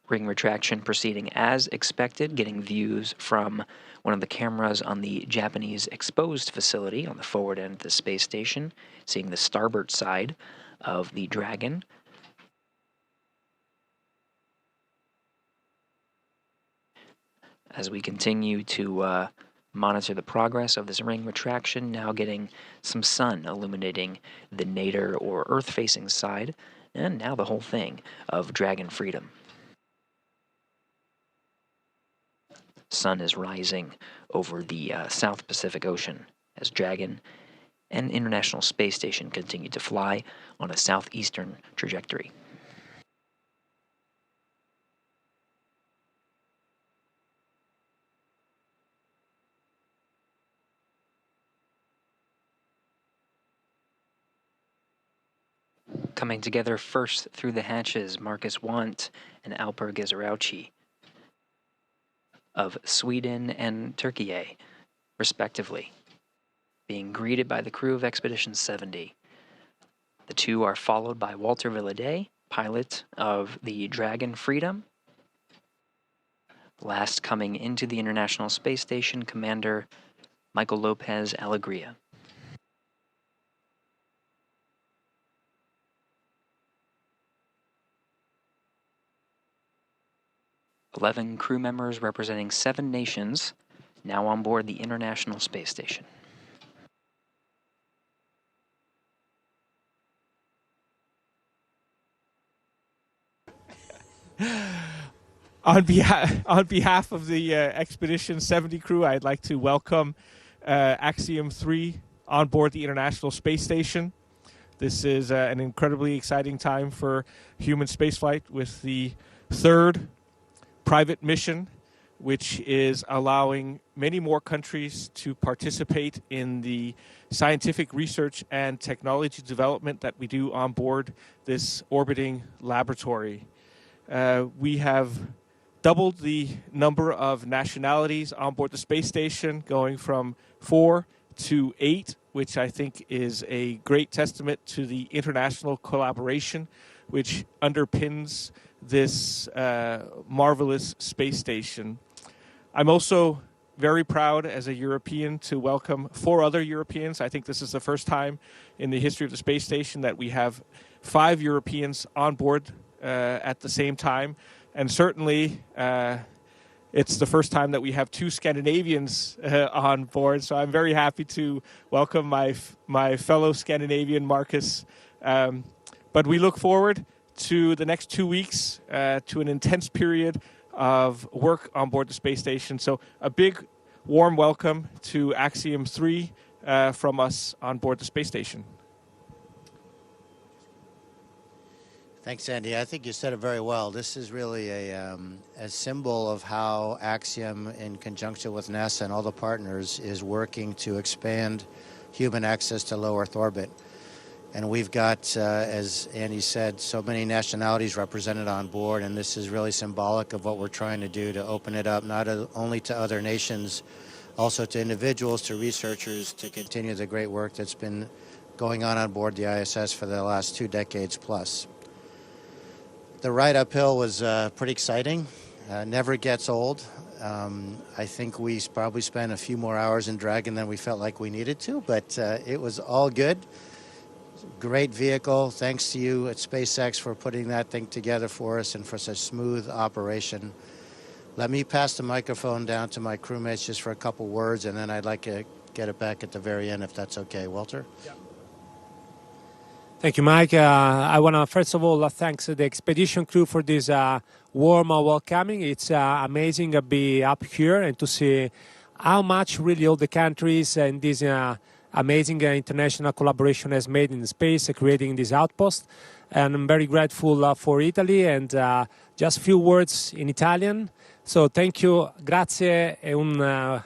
ring retraction proceeding as expected, getting views from one of the cameras on the Japanese exposed facility on the forward end of the space station, seeing the starboard side of the Dragon. As we continue to monitor the progress of this ring retraction, now getting some sun illuminating the nadir or Earth-facing side, and now the whole thing of Dragon Freedom. Sun is rising over the South Pacific Ocean as Dragon and International Space Station continue to fly on a southeastern trajectory. Coming together first through the hatches, Marcus Want and Alper Gezeravcı of Sweden and Turkey, respectively, being greeted by the crew of Expedition 70. The two are followed by Walter Villadé, pilot of the Dragon Freedom. Last coming into the International Space Station, Commander Michael Lopez Alegria. "11 crew members representing 7 nations now on board the International Space Station." On behalf of the Expedition 70 crew, I'd like to welcome Axiom 3 on board the International Space Station. This is an incredibly exciting time for human spaceflight with the third private mission, which is allowing many more countries to participate in the scientific research and technology development that we do on board this orbiting laboratory. We have doubled the number of nationalities on board the space station, going from 4 to 8, which I think is a great testament to the international collaboration which underpins this marvelous space station. I'm also very proud as a European to welcome 4 other Europeans. I think this is the first time in the history of the space station that we have 5 Europeans on board at the same time. And certainly it's the first time that we have 2 Scandinavians on board. So I'm very happy to welcome my fellow Scandinavian, Marcus. But we look forward to the next 2 weeks, to an intense period of work on board the space station. So a big warm welcome to Axiom 3 from us on board the space station. Thanks, Andy. I think you said it very well. This is really a symbol of how Axiom, in conjunction with NASA and all the partners, is working to expand human access to low Earth orbit. And we've got, as Andy said, so many nationalities represented on board, and this is really symbolic of what we're trying to do to open it up not only to other nations, also to individuals, to researchers, to continue the great work that's been going on board the ISS for the last 2 decades plus. The ride uphill was pretty exciting. Never gets old. I think we probably spent a few more hours in Dragon than we felt like we needed to, but it was all good. Great vehicle. Thanks to you at SpaceX for putting that thing together for us and for such smooth operation. Let me pass the microphone down to my crewmates just for a couple words, and then I'd like to get it back at the very end if that's okay. Walter? Yeah. Thank you, Mike. I want to, first of all, thank the expedition crew for this warm welcoming. It's amazing to be up here and to see how much really all the countries and this amazing international collaboration has made in space, creating this outpost. And I'm very grateful for Italy, and just a few words in Italian. So thank you, grazie e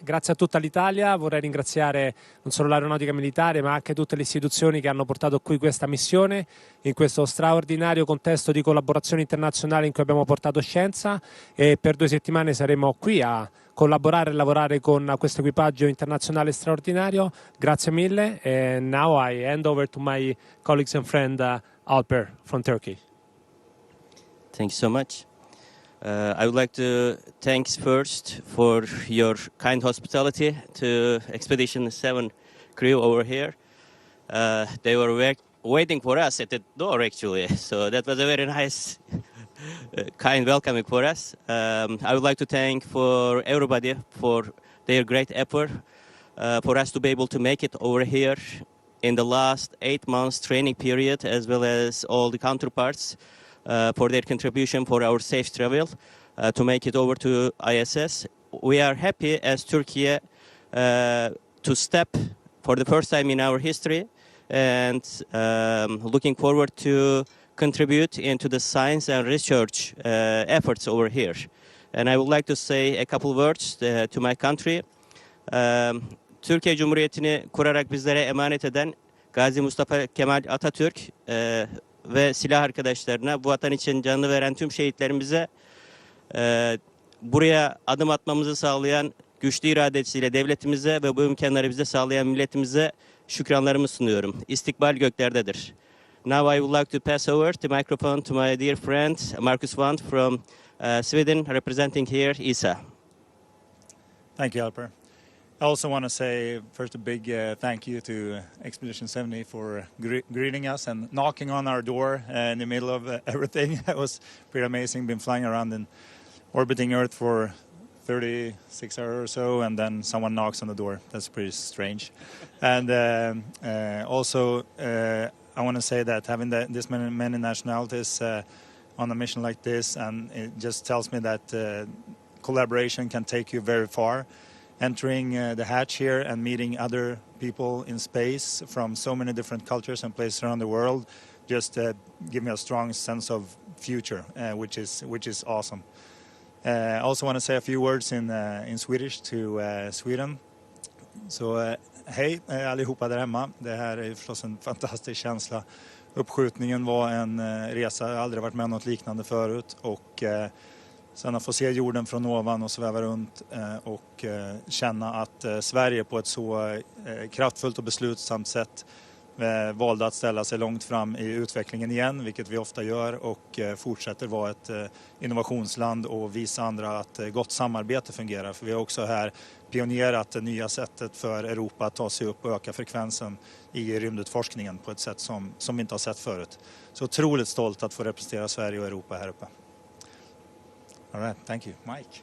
grazie a tutta l'Italia. Vorrei ringraziare non solo l'aeronautica militare ma anche tutte le istituzioni che hanno portato qui questa missione in questo straordinario contesto di collaborazione internazionale in cui abbiamo portato scienza, e per 2 settimane saremo qui a collaborare e lavorare con questo equipaggio internazionale straordinario. Grazie mille, and now I hand over to my colleagues and friend Alper from Turkey. Thanks so much. I would like to thanks first for your kind hospitality to Expedition 7 crew over here. They were waiting for us at the door actually, so that was a very nice, kind welcoming for us. I would like to thank for everybody for their great effort for us to be able to make it over here in the last 8 months training period, as well as all the counterparts for their contribution for our safe travel to make it over to ISS. We are happy as Turkey to step for the first time in our history and looking forward to contribute into the science and research efforts over here. And I would like to say a couple words to my country. Türkiye Cumhuriyeti'ni kurarak bizlere emanet eden Gazi Mustafa Kemal Atatürk ve silah arkadaşlarına, bu vatan için canını veren tüm şehitlerimize, buraya adım atmamızı sağlayan güçlü iradesiyle devletimize ve bu imkanları bize sağlayan milletimize şükranlarımı sunuyorum. İstikbal göklerdedir. Now I would like to pass over the microphone to my dear friend Marcus Wandt from Sweden, representing here ESA. Thank you, Alper. I also want to say first a big thank you to Expedition 70 for greeting us and knocking on our door in the middle of everything. It was pretty amazing. Been flying around and orbiting Earth for 36 hours or so, and then someone knocks on the door. That's pretty strange. And also, I want to say that having this many nationalities on a mission like this, and it just tells me that collaboration can take you very far. Entering the hatch here and meeting other people in space from so many different cultures and places around the world just give me a strong sense of future, which is awesome. I also want to say a few words in Swedish to Sweden. Så hej allihopa där hemma. Det här är förstås en fantastisk känsla. Uppskjutningen var en resa, jag har aldrig varit med om något liknande förut, och sen att få se jorden från ovan och sväva runt och känna att Sverige på ett så kraftfullt och beslutsamt sätt valde att ställa sig långt fram i utvecklingen igen, vilket vi ofta gör, och fortsätter vara ett innovationsland och visa andra att gott samarbete fungerar. För vi har också här pionerat det nya sättet för Europa att ta sig upp och öka frekvensen i rymdutforskningen på ett sätt som vi inte har sett förut. Så otroligt stolt att få representera Sverige och Europa här uppe. All right, thank you. Mike.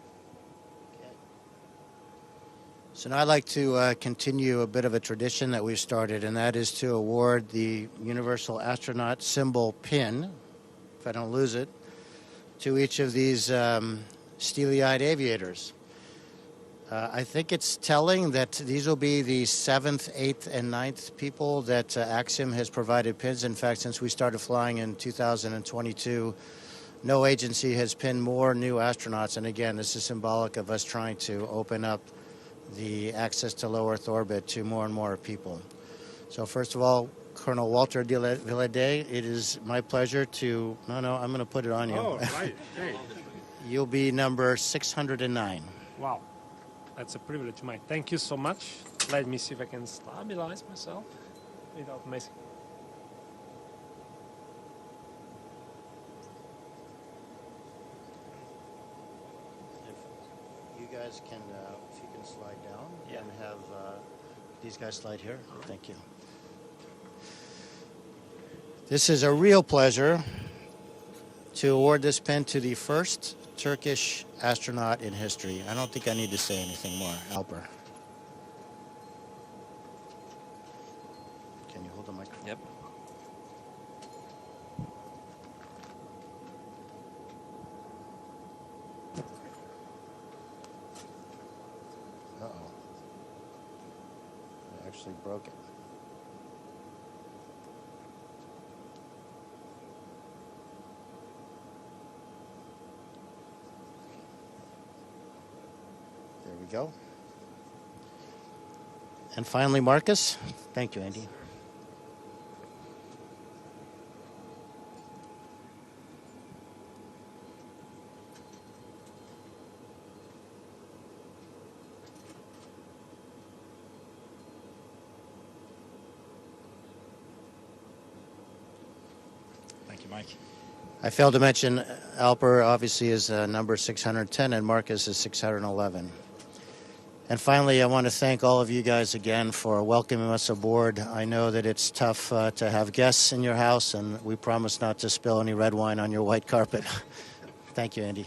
So now I'd like to continue a bit of a tradition that we've started, and that is to award the Universal Astronaut Symbol pin, if I don't lose it, to each of these steely-eyed aviators. I think it's telling that these will be the 7th, 8th, and 9th people that Axiom has provided pins. In fact, since we started flying in 2022, no agency has pinned more new astronauts. And again, this is symbolic of us trying to open up the access to low Earth orbit to more and more people. So first of all, Colonel Walter Villadé, it is my pleasure to... No, I'm going to put it on you. Oh, right. Hey. You'll be number 609. Wow. That's a privilege, Mike. Thank you so much. Let me see if I can stabilize myself without messing. If you guys can, if you can slide down and have these guys slide here. Thank you. This is a real pleasure to award this pin to the first Turkish astronaut in history. I don't think I need to say anything more. Alper. Can you hold the microphone? Yep. Uh-oh. I actually broke it. There we go. And finally, Marcus. Thank you, Andy. Thank you, Mike. I failed to mention Alper obviously is number 610 and Marcus is 611. And finally, I want to thank all of you guys again for welcoming us aboard. I know that it's tough to have guests in your house, and we promise not to spill any red wine on your white carpet. Thank you, Andy.